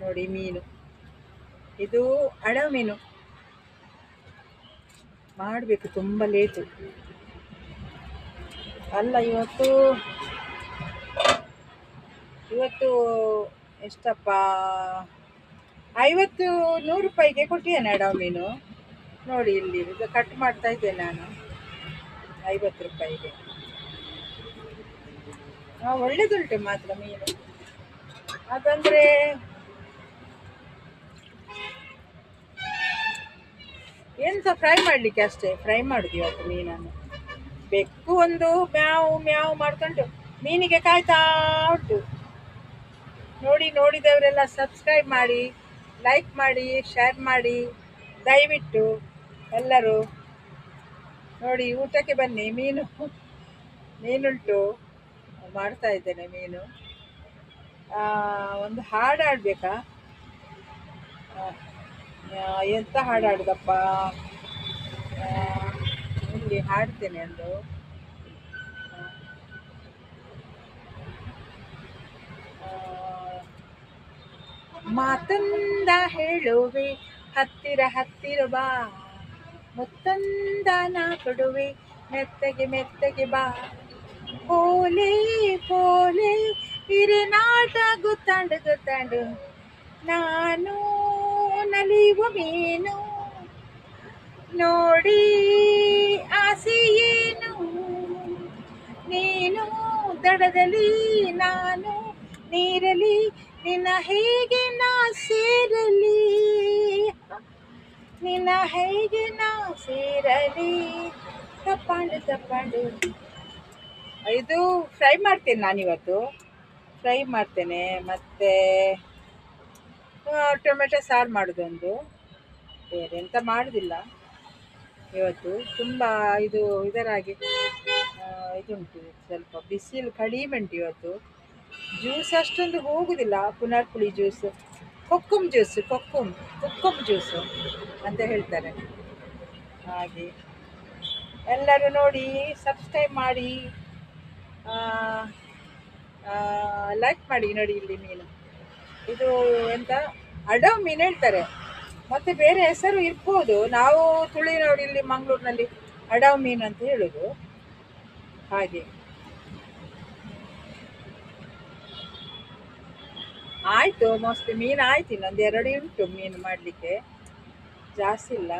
ನೋಡಿ ಮೀನು, ಇದು ಅಡವು ಮೀನು. ಮಾಡಬೇಕು, ತುಂಬ ಲೇಟು. ಅಲ್ಲ, ಇವತ್ತು ಎಷ್ಟಪ್ಪ, 100 ರೂಪಾಯಿಗೆ ಕೊಟ್ಟಿದ್ದೇನೆ ಅಡವು ಮೀನು. ನೋಡಿ ಇಲ್ಲಿ ಇದು ಕಟ್ ಮಾಡ್ತಾ ಇದ್ದೇನೆ ನಾನು, 50 ರೂಪಾಯಿಗೆ. ಒಳ್ಳೇದುಂಟು ಮಾತ್ರ ಮೀನು. ಅದಂದ್ರೆ ಎಂತ ಫ್ರೈ ಮಾಡಲಿಕ್ಕೆ ಅಷ್ಟೇ, ಫ್ರೈ ಮಾಡುದು ಇವತ್ತು ಮೀನನ್ನು. ಬೆಕ್ಕು ಒಂದು ಮ್ಯಾವ್ ಮ್ಯಾವ್ ಮಾಡ್ಕೊಂಡು ಮೀನಿಗೆ ಕಾಯ್ತಾ ಉಂಟು. ನೋಡಿದವರೆಲ್ಲ ಸಬ್ಸ್ಕ್ರೈಬ್ ಮಾಡಿ, ಲೈಕ್ ಮಾಡಿ, ಶೇರ್ ಮಾಡಿ ದಯವಿಟ್ಟು ಎಲ್ಲರೂ. ನೋಡಿ, ಊಟಕ್ಕೆ ಬನ್ನಿ. ಮೀನುಂಟು, ಮಾಡ್ತಾ ಇದ್ದೇನೆ ಮೀನು. ಒಂದು ಹಾಡು ಹಾಡ್ಬೇಕಾ? ಎಂತ ಹಾಡಾಡುದಪ್ಪ, ಇಲ್ಲಿ ಹಾಡ್ತೇನೆ ಒಂದು. ಮಾತಂದ ಹೇಳುವೆ ಹತ್ತಿರ ಬಾ, ಮುತ್ತಂದ ನಾ ಕೊಡುವೆ ಮೆತ್ತಗೆ ಬಾ. ಪೋಲೆ ಹಿರಿನಾಟ ಗುತ್ತಾಂಡು ನಾನು ನಲಿಯುವ ಮೀನು. ನೋಡಿ ಆಸೆಯೇನು, ನೀನು ದಡದಲ್ಲಿ ನಾನು ನೀರಲಿ, ನಿನ್ನ ಹೇಗೆ ನಾ ಸೇರಲಿ. ತಪ್ಪಾಂಡು ಇದು ಫ್ರೈ ಮಾಡ್ತೇನೆ ನಾನಿವತ್ತು, ಫ್ರೈ ಮಾಡ್ತೇನೆ. ಮತ್ತು ಟೊಮೆಟೊ ಸಾರು ಮಾಡೋದೊಂದು, ಬೇರೆ ಎಂತ ಮಾಡೋದಿಲ್ಲ ಇವತ್ತು. ತುಂಬ ಇದರಾಗಿ ಇದುಂಟು, ಸ್ವಲ್ಪ ಬಿಸಿಲು ಕಡಿಮೆ ಉಂಟು ಇವತ್ತು. ಜ್ಯೂಸ್ ಅಷ್ಟೊಂದು ಹೋಗುದಿಲ್ಲ, ಪುನರ್ಪುಳಿ ಜ್ಯೂಸು, ಕೊಕ್ಕುಮ್ ಜ್ಯೂಸು ಅಂತ ಹೇಳ್ತಾರೆ. ಹಾಗೆ ಎಲ್ಲರೂ ನೋಡಿ, ಸಬ್ಸ್ಕ್ರೈಬ್ ಮಾಡಿ, ಲೈಕ್ ಮಾಡಿ. ನೋಡಿ ಇಲ್ಲಿ ಮೀನು, ಇದು ಎಂತ ಅಡವು ಮೀನು ಹೇಳ್ತಾರೆ, ಮತ್ತೆ ಬೇರೆ ಹೆಸರು ಇರ್ಬೋದು. ನಾವು ತುಳಿನೋಡಿ ಇಲ್ಲಿ ಮಂಗಳೂರಿನಲ್ಲಿ ಅಡವು ಮೀನು ಅಂತ ಹೇಳೋದು. ಹಾಗೆ ಆಯಿತು, ಮೋಸ್ಟ್ಲಿ ಮೀನು ಆಯ್ತು. ಇನ್ನೊಂದು 2 ಉಂಟು ಮೀನು ಮಾಡಲಿಕ್ಕೆ, ಜಾಸ್ತಿ ಇಲ್ಲ.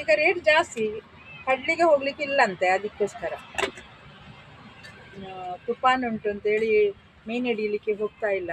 ಈಗ ರೇಟ್ ಜಾಸ್ತಿ, ಕಡ್ಲಿಗೆ ಹೋಗ್ಲಿಕ್ಕೆ ಇಲ್ಲಂತೆ, ಅದಕ್ಕೋಸ್ಕರ. ತುಫಾನ್ ಉಂಟು ಅಂತೇಳಿ ಮೀನು ಹಿಡಿಯಲಿಕ್ಕೆ ಹೋಗ್ತಾ ಇಲ್ಲ.